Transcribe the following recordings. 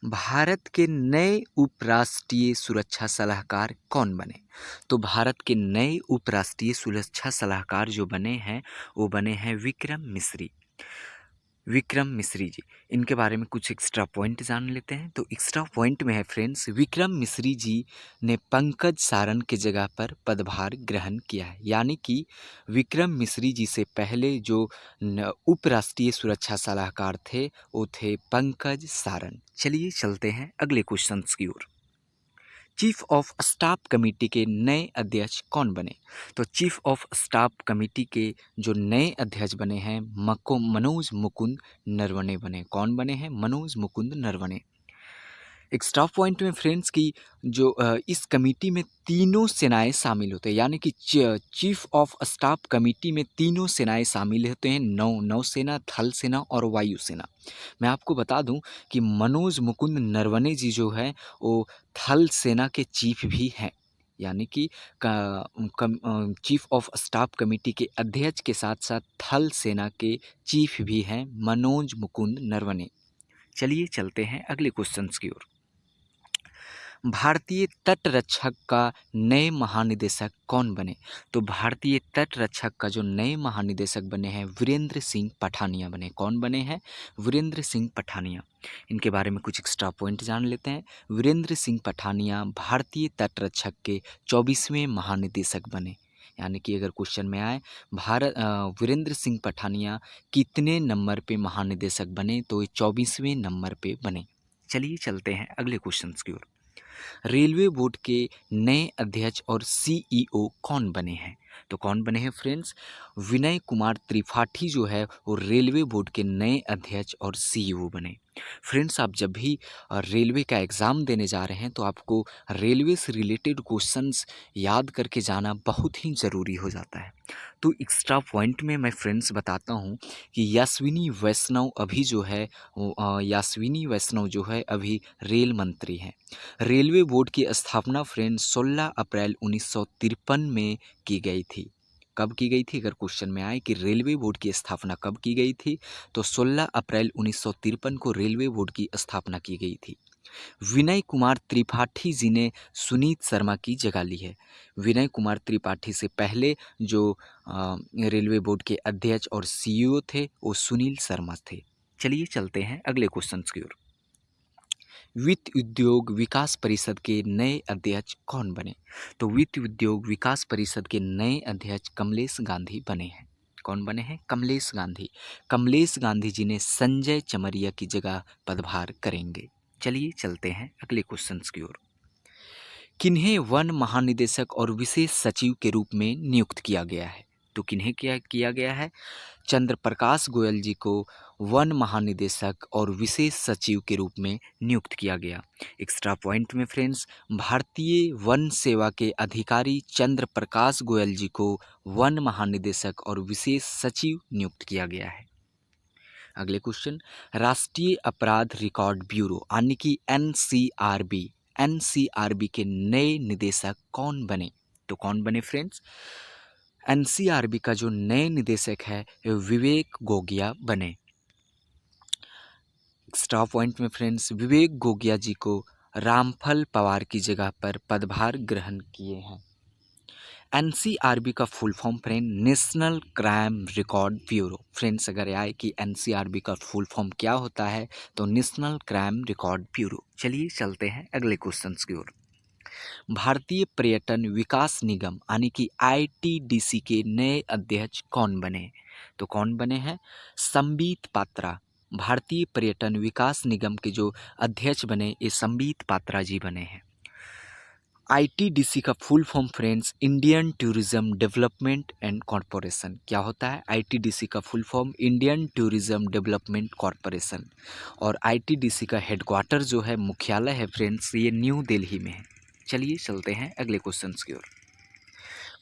भारत के नए उपराष्ट्रीय सुरक्षा सलाहकार कौन बने? तो भारत के नए उपराष्ट्रीय सुरक्षा सलाहकार जो बने हैं, वो बने हैं विक्रम मिस्री। विक्रम मिस्री जी, इनके बारे में कुछ एक्स्ट्रा पॉइंट जान लेते हैं। तो एक्स्ट्रा पॉइंट में है फ्रेंड्स, विक्रम मिस्री जी ने पंकज सारन के जगह पर पदभार ग्रहण किया है। यानी कि विक्रम मिस्री जी से पहले जो उपराष्ट्रीय सुरक्षा सलाहकार थे, वो थे पंकज सारन। चलिए चलते हैं अगले क्वेश्चन की ओर। चीफ ऑफ स्टाफ कमेटी के नए अध्यक्ष कौन बने? तो चीफ ऑफ स्टाफ कमेटी के जो नए अध्यक्ष बने हैं, मनोज मुकुंद नरवणे बने। कौन बने हैं? मनोज मुकुंद नरवणे। एक स्टाफ पॉइंट में फ्रेंड्स की जो इस कमेटी में तीनों सेनाएं शामिल होते हैं। यानी कि चीफ ऑफ स्टाफ कमेटी में तीनों सेनाएं शामिल होते हैं, नौसेना, थल सेना और वायुसेना। मैं आपको बता दूं कि मनोज मुकुंद नरवणे जी जो है वो थल सेना के चीफ भी हैं। यानी कि चीफ ऑफ स्टाफ कमेटी के अध्यक्ष के साथ साथ थल सेना के चीफ भी हैं मनोज मुकुंद नरवणे। चलिए चलते हैं अगले क्वेश्चन की ओर। भारतीय तट रक्षक का नए महानिदेशक कौन बने? तो भारतीय तट रक्षक का जो नए महानिदेशक बने हैं, वीरेंद्र सिंह पठानिया बने। कौन बने हैं? वीरेंद्र सिंह पठानिया। इनके बारे में कुछ एक्स्ट्रा पॉइंट जान लेते हैं। वीरेंद्र सिंह पठानिया भारतीय तट रक्षक के 24वें महानिदेशक बने। यानी कि अगर क्वेश्चन में आए वीरेंद्र सिंह पठानिया कितने नंबर पे महानिदेशक बने, तो ये 24वें नंबर पे बने। चलिए चलते हैं अगले क्वेश्चन की ओर। रेलवे बोर्ड के नए अध्यक्ष और सीईओ कौन बने हैं? तो कौन बने हैं फ्रेंड्स? विनय कुमार त्रिपाठी जो है वो रेलवे बोर्ड के नए अध्यक्ष और सीईओ बने। फ्रेंड्स, आप जब भी रेलवे का एग्ज़ाम देने जा रहे हैं तो आपको रेलवे से रिलेटेड क्वेश्चंस याद करके जाना बहुत ही ज़रूरी हो जाता है। तो एक्स्ट्रा पॉइंट में मैं फ्रेंड्स बताता हूँ कि यास्विनी वैष्णव अभी जो है यास्विनी वैष्णव जो है अभी रेल मंत्री हैं। रेलवे बोर्ड की स्थापना फ्रेंड्स 16 अप्रैल 1953 में की गई थी। कब की गई थी? अगर क्वेश्चन में आए कि रेलवे बोर्ड की स्थापना कब की गई थी, तो 16 अप्रैल 1953 को रेलवे बोर्ड की स्थापना की गई थी। विनय कुमार त्रिपाठी जी ने सुनीत शर्मा की जगह ली है। विनय कुमार त्रिपाठी से पहले जो रेलवे बोर्ड के अध्यक्ष और सीईओ थे वो सुनील शर्मा थे। चलिए चलते हैं अगले क्वेश्चन की ओर। वित्त उद्योग विकास परिषद के नए अध्यक्ष कौन बने? तो वित्त उद्योग विकास परिषद के नए अध्यक्ष कमलेश गांधी बने हैं। कौन बने हैं? कमलेश गांधी। कमलेश गांधी जी ने संजय चमरिया की जगह पदभार करेंगे। चलिए चलते हैं अगले क्वेश्चन की ओर। किन्हें वन महानिदेशक और विशेष सचिव के रूप में नियुक्त किया गया है? तो किन्हें क्या किया गया है? चंद्र प्रकाश गोयल जी को वन महानिदेशक और विशेष सचिव के रूप में नियुक्त किया गया। एक्स्ट्रा पॉइंट में फ्रेंड्स, भारतीय वन सेवा के अधिकारी चंद्र प्रकाश गोयल जी को वन महानिदेशक और विशेष सचिव नियुक्त किया गया है। अगले क्वेश्चन, राष्ट्रीय अपराध रिकॉर्ड ब्यूरो यानी कि एनसीआरबी के नए निदेशक कौन बने? तो कौन बने फ्रेंड्स? एनसीआरबी का जो नए निदेशक है विवेक गोगिया बने। एक्स्ट्रा पॉइंट में फ्रेंड्स, विवेक गोगिया जी को रामफल पवार की जगह पर पदभार ग्रहण किए हैं। एनसीआरबी का full form friend national crime record bureau. Friends, अगर आए कि एनसीआरबी का फुल फॉर्म क्या होता है, तो नेशनल क्राइम रिकॉर्ड ब्यूरो। चलिए चलते हैं अगले क्वेश्चन की ओर। भारतीय पर्यटन विकास निगम यानी कि आईटीडीसी के नए अध्यक्ष कौन बने? तो कौन बने हैं? संबित पात्रा। भारतीय पर्यटन विकास निगम के जो अध्यक्ष बने ये संबित पात्रा जी बने हैं। आईटीडीसी का full form friends Indian tourism development and corporation. क्या होता है? आईटीडीसी का full form Indian tourism development corporation. और आईटीडीसी का हेडक्वार्टर जो है, मुख्यालय है फ्रेंड्स, ये न्यू दिल्ली में है। चलिए चलते हैं अगले क्वेश्चन की ओर।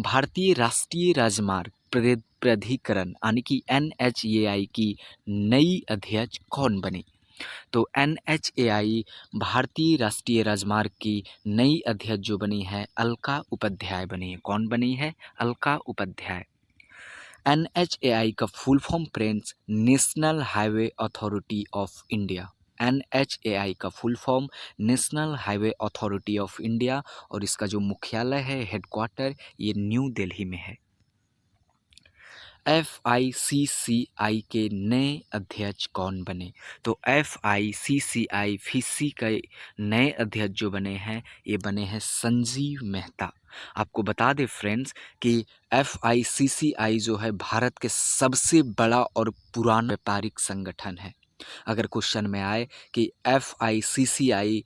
भारतीय राष्ट्रीय राजमार्ग प्राधिकरण यानी कि एनएचएआई की नई अध्यक्ष कौन बने? तो एनएचएआई भारतीय राष्ट्रीय राजमार्ग की नई अध्यक्ष जो बनी है अलका उपाध्याय बनी है। कौन बनी है? अलका उपाध्याय। एनएचएआई का full form friends national highway authority of India. NHAI का full form national highway authority of India, और इसका जो मुख्यालय है, हेडक्वार्टर, ये न्यू दिल्ली में है। FICCI के नए अध्यक्ष कौन बने? तो FICCI फिस्सी के नए अध्यक्ष जो बने हैं, ये बने हैं संजीव मेहता। आपको बता दें फ्रेंड्स कि FICCI जो है भारत के सबसे बड़ा और पुराना व्यापारिक संगठन है। अगर क्वेश्चन में आए कि FICCI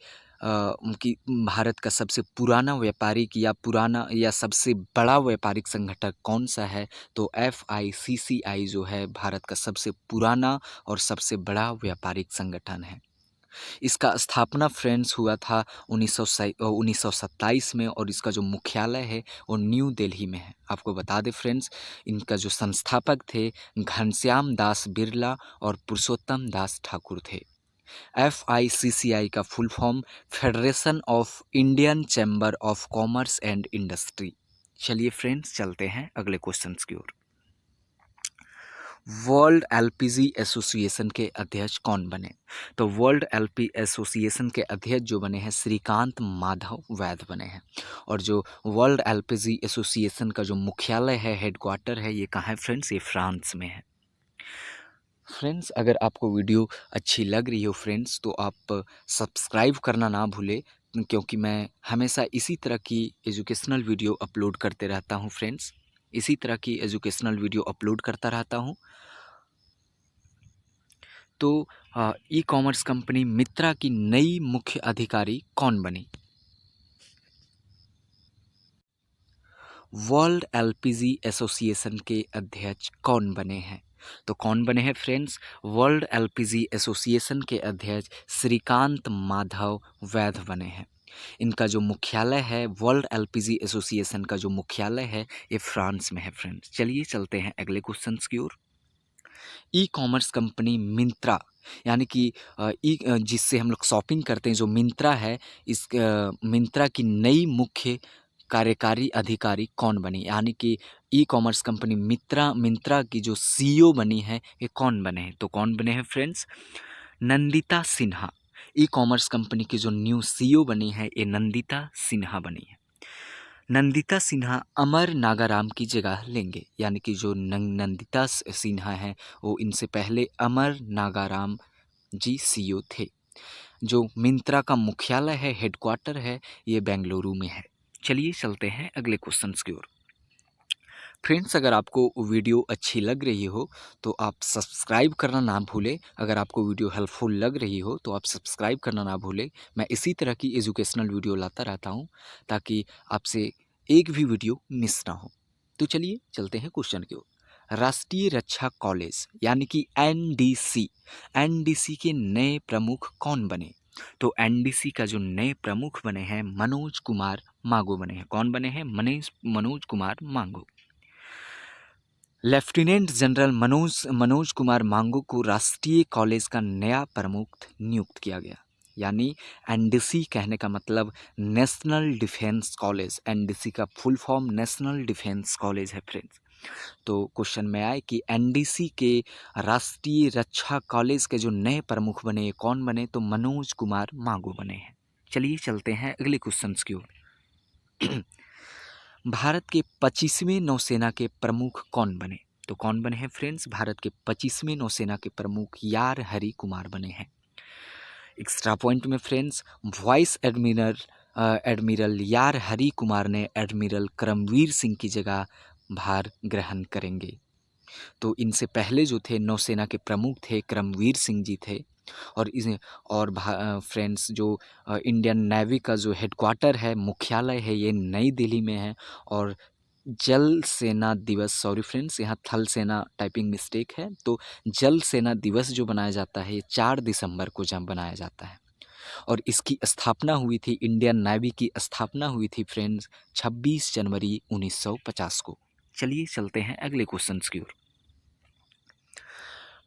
की भारत का सबसे पुराना व्यापारिक या सबसे बड़ा व्यापारिक संगठन कौन सा है, तो FICCI जो है भारत का सबसे पुराना और सबसे बड़ा व्यापारिक संगठन है। इसका स्थापना फ्रेंड्स हुआ था 1927 में, और इसका जो मुख्यालय है वो न्यू दिल्ली में है। आपको बता दें फ्रेंड्स, इनका जो संस्थापक थे घनश्याम दास बिरला और पुरुषोत्तम दास ठाकुर थे। FICCI का full form federation of Indian chamber of commerce and industry. चलिए फ्रेंड्स, चलते हैं अगले क्वेश्चंस की ओर। वर्ल्ड LPG एसोसिएशन के अध्यक्ष कौन बने? तो वर्ल्ड LP एसोसिएशन के अध्यक्ष जो बने हैं श्रीकांत माधव वैद्य बने हैं। और जो वर्ल्ड LPG एसोसिएशन का जो मुख्यालय है, हेडक्वार्टर है, ये कहाँ है फ्रेंड्स? ये फ्रांस में है। फ्रेंड्स, अगर आपको वीडियो अच्छी लग रही हो फ्रेंड्स, तो आप सब्सक्राइब करना ना भूलें, क्योंकि मैं हमेशा इसी तरह की एजुकेशनल वीडियो अपलोड करते रहता हूँ फ्रेंड्स। इसी तरह की एजुकेशनल वीडियो अपलोड करता रहता हूँ। तो ई कॉमर्स कंपनी मित्रा की नई मुख्य अधिकारी कौन बनी? वर्ल्ड LPG एसोसिएशन के अध्यक्ष कौन बने हैं? तो कौन बने हैं फ्रेंड्स? वर्ल्ड LPG एसोसिएशन के अध्यक्ष श्रीकांत माधव वैद्य बने हैं। इनका जो मुख्यालय है, वर्ल्ड LPG एसोसिएशन का जो मुख्यालय है, ये फ्रांस में है फ्रेंड्स। चलिए चलते हैं अगले क्वेश्चंस की ओर। ई कॉमर्स कंपनी मिंत्रा, यानी कि जिससे हम लोग शॉपिंग करते हैं, जो मिंत्रा है, इस मिंत्रा की नई मुख्य कार्यकारी अधिकारी कौन बनी? यानी कि ई कॉमर्स कंपनी मिंत्रा की जो CEO बनी है, ये कौन बने हैं? तो कौन बने हैं friends? Nandita Sinha. E commerce company की जो न्यू CEO बनी है, ये नंदिता सिन्हा बनी है। नंदिता सिन्हा अमर नागाराम की जगह लेंगे, यानी कि जो नंदिता सिन्हा हैं, वो इनसे पहले अमर नागाराम जी CEO थे। जो मिंत्रा का मुख्यालय है, हेडक्वार्टर है, ये बेंगलुरु में है। चलिए चलते हैं अगले क्वेश्चंस की ओर। फ्रेंड्स, अगर आपको वीडियो अच्छी लग रही हो तो आप सब्सक्राइब करना ना भूलें। अगर आपको वीडियो हेल्पफुल लग रही हो तो आप सब्सक्राइब करना ना भूलें। मैं इसी तरह की एजुकेशनल वीडियो लाता रहता हूँ, ताकि आपसे एक भी वीडियो मिस ना हो। तो चलिए चलते हैं क्वेश्चन की ओर। राष्ट्रीय रक्षा कॉलेज यानी कि NDC के नए प्रमुख कौन बने? तो NDC का जो नए प्रमुख बने हैं, मनोज कुमार मांगो बने हैं। कौन बने हैं? मनोज कुमार मांगो। लेफ्टिनेंट जनरल मनोज कुमार मांगो को राष्ट्रीय कॉलेज का नया प्रमुख नियुक्त किया गया। यानी NDC कहने का मतलब नेशनल डिफेंस कॉलेज। NDC का full form national defence college है फ्रेंड्स। तो क्वेश्चन में आए कि NDC के राष्ट्रीय रक्षा कॉलेज के जो नए प्रमुख बने, कौन बने? तो मनोज कुमार मांगो बने हैं। चलिए चलते हैं अगले क्वेश्चन की ओर। भारत के 25वें नौसेना के प्रमुख कौन बने? तो कौन बने हैं फ्रेंड्स? भारत के 25वें नौसेना के प्रमुख यार हरि कुमार बने हैं। एक्स्ट्रा पॉइंट में फ्रेंड्स, वाइस एडमिरल यार हरि कुमार ने एडमिरल करमवीर सिंह की जगह भार ग्रहण करेंगे। तो इनसे पहले जो थे नौसेना के प्रमुख थे, करमवीर सिंह जी थे। और फ्रेंड्स, जो इंडियन नेवी का जो हेडक्वार्टर है, मुख्यालय है, ये नई दिल्ली में है। और जल सेना दिवस, सॉरी फ्रेंड्स, यहाँ थल सेना टाइपिंग मिस्टेक है। तो जल सेना दिवस जो बनाया जाता है, ये 4 दिसंबर को जब बनाया जाता है। और इसकी स्थापना हुई थी, इंडियन नेवी की स्थापना हुई थी फ्रेंड्स 26 जनवरी 1950 को। चलिए चलते हैं अगले क्वेश्चंस की ओर।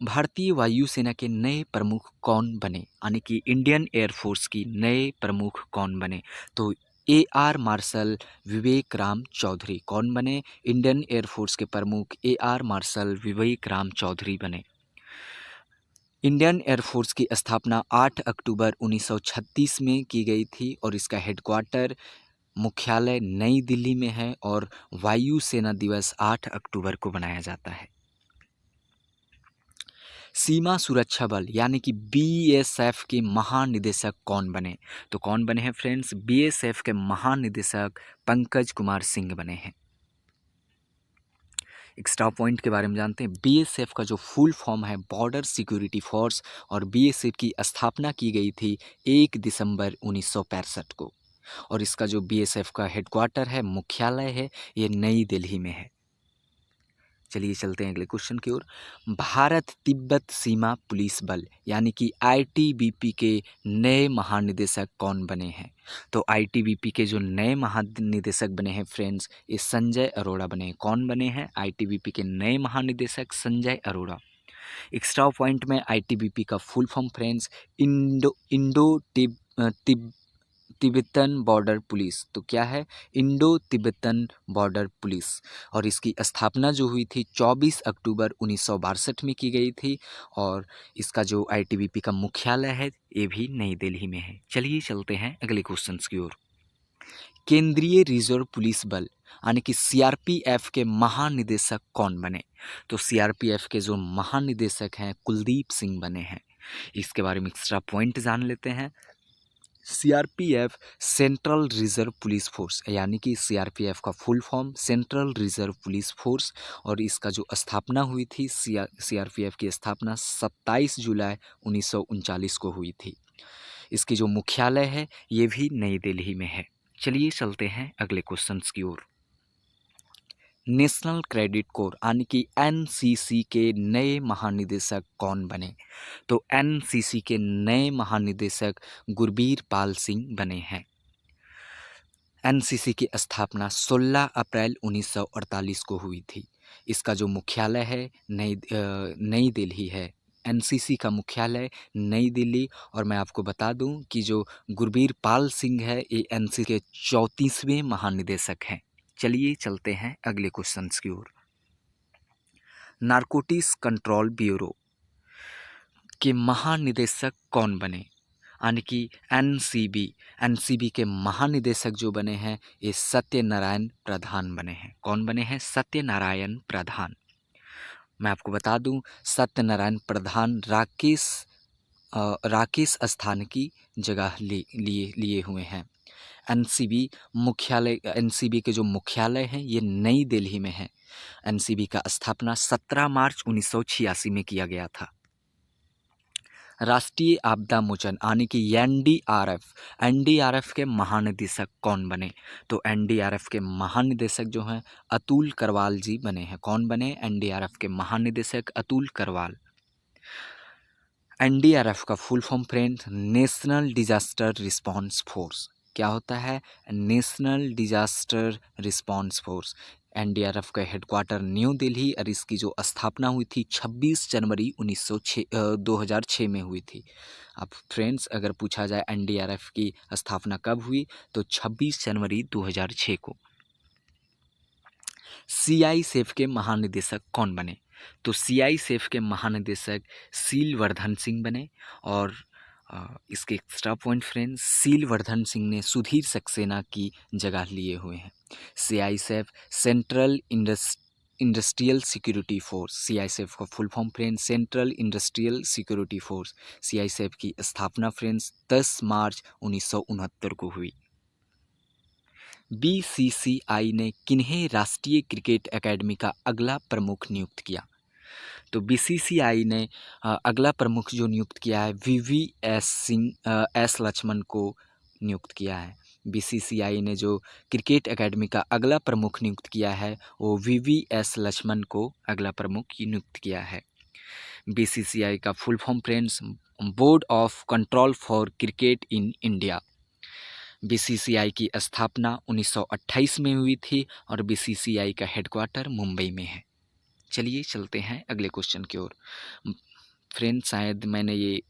भारतीय वायुसेना के नए प्रमुख कौन बने? यानी कि इंडियन एयरफोर्स की नए प्रमुख कौन बने? तो AR मार्शल विवेक राम चौधरी। कौन बने? इंडियन एयरफोर्स के प्रमुख AR मार्शल विवेक राम चौधरी बने। इंडियन एयरफोर्स की स्थापना 8 अक्टूबर 1936 में की गई थी और इसका हेडक्वार्टर मुख्यालय नई दिल्ली में है और वायु सेना दिवस 8 अक्टूबर को मनाया जाता है। सीमा सुरक्षा बल यानी कि बीएसएफ के महानिदेशक कौन बने? तो कौन बने हैं फ्रेंड्स? बीएसएफ के महानिदेशक पंकज कुमार सिंह बने हैं। एक्स्ट्रा पॉइंट के बारे में जानते हैं। बीएसएफ का जो फुल फॉर्म है बॉर्डर सिक्योरिटी फोर्स और बीएसएफ की स्थापना की गई थी 1 दिसंबर 1965 को और इसका जो बीएसएफ का हेडक्वार्टर है, मुख्यालय है, ये नई दिल्ली में है। चलिए चलते हैं अगले क्वेश्चन की ओर। भारत तिब्बत सीमा पुलिस बल यानी कि आईटीबीपी के नए महानिदेशक कौन बने हैं? तो आईटीबीपी के जो नए महानिदेशक बने हैं फ्रेंड्स, ये संजय अरोड़ा बने हैं। कौन बने हैं? आईटीबीपी के नए महानिदेशक संजय अरोड़ा। एक्स्ट्रा पॉइंट में आईटीबीपी का full form friends Indo Tibetan border police. तो क्या है? इंडो तिब्बतन बॉर्डर पुलिस और इसकी स्थापना जो हुई थी 24 अक्टूबर 1962 में की गई थी और इसका जो आईटीबीपी का मुख्यालय है ये भी नई दिल्ली में है। चलिए चलते हैं अगले क्वेश्चंस की ओर। केंद्रीय रिजर्व पुलिस बल यानी कि सीआरपीएफ के महानिदेशक कौन बने? तो सीआरपीएफ के जो महानिदेशक हैं कुलदीप सिंह बने हैं। इसके बारे में एक्स्ट्रा पॉइंट जान लेते हैं। CRPF central reserve police force यानी कि सीआरपीएफ का full form central reserve police force और इसका जो स्थापना हुई थी सीआरपीएफ की स्थापना 27 जुलाई 1939 को हुई थी। इसकी जो मुख्यालय है ये भी नई दिल्ली में है। चलिए चलते हैं अगले क्वेश्चंस की ओर। नेशनल क्रेडिट कोर यानी कि एनसीसी के नए महानिदेशक कौन बने? तो एनसीसी के नए महानिदेशक गुरबीर पाल सिंह बने हैं। एनसीसी की स्थापना 16 अप्रैल 1948 को हुई थी। इसका जो मुख्यालय है नई दिल्ली है। एनसीसी का मुख्यालय नई दिल्ली और मैं आपको बता दूं कि जो गुरबीर पाल सिंह है ये एनसीसी के 34वें महानिदेशक हैं। चलिए चलते हैं अगले क्वेश्चंस की ओर। नारकोटिक्स कंट्रोल ब्यूरो के महानिदेशक कौन बने? यानी कि एनसीबी के महानिदेशक जो बने हैं ये सत्यनारायण प्रधान बने हैं। कौन बने हैं? सत्यनारायण प्रधान। मैं आपको बता दूं सत्यनारायण प्रधान राकेश अस्थाना की जगह लिए हुए हैं। एनसीबी के जो मुख्यालय हैं ये नई दिल्ली में है। एनसीबी का स्थापना 17 मार्च 1986 में किया गया था। राष्ट्रीय आपदा मोचन यानी कि एनडीआरएफ के महानिदेशक कौन बने? तो एनडीआरएफ के महानिदेशक जो हैं अतुल करवाल जी बने हैं। कौन बने? एनडीआरएफ के महानिदेशक अतुल करवाल। एनडीआरएफ का full form friend national disaster response force. क्या होता है? National disaster response force. NDRF का हेडक्वार्टर न्यू दिल्ली और इसकी जो स्थापना हुई थी 26 जनवरी 2006 में हुई थी। अब फ्रेंड्स अगर पूछा जाए एनडीआरएफ की स्थापना कब हुई तो 26 जनवरी 2006 को। सीआईएसएफ के महानिदेशक कौन बने? तो सीआईएसएफ के महानिदेशक सीलवर्धन सिंह बने और इसके extra point friends Sheelvardhan Singh ने सुधीर सक्सेना की जगह लिए हुए हैं। CISF central industrial security force. CISF का full form friends central industrial security force. CISF की स्थापना फ्रेंड्स 10 मार्च 1969 को हुई। बीसीसीआई ने किन्हें राष्ट्रीय क्रिकेट एकेडमी का अगला प्रमुख नियुक्त किया? तो बीसीसीआई ने अगला प्रमुख जो नियुक्त किया है एस लक्ष्मण को नियुक्त किया है। बीसीसीआई ने जो क्रिकेट एकेडमी का अगला प्रमुख नियुक्त किया है वो एस लक्ष्मण को अगला प्रमुख नियुक्त किया है। बीसीसीआई का full form friends board of control for cricket in India. BCCI की स्थापना 1928 में हुई थी और बीसीसीआई का हेडक्वार्टर मुंबई में है। चलिए चलते हैं अगले क्वेश्चन की ओर। फ्रेंड शायद मैंने ये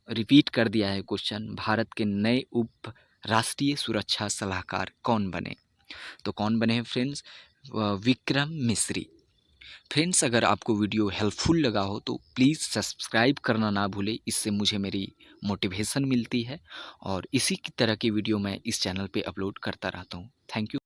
रिपीट कर दिया है क्वेश्चन। भारत के नए उप राष्ट्रीय सुरक्षा सलाहकार कौन बने? तो कौन बने हैं फ्रेंड्स? विक्रम मिश्री। फ्रेंड्स, अगर आपको वीडियो हेल्पफुल लगा हो तो प्लीज़ सब्सक्राइब करना ना भूलें, इससे मुझे मेरी मोटिवेशन मिलती है और इसी की तरह की वीडियो मैं इस चैनल पे अपलोड करता रहता हूँ। Thank you.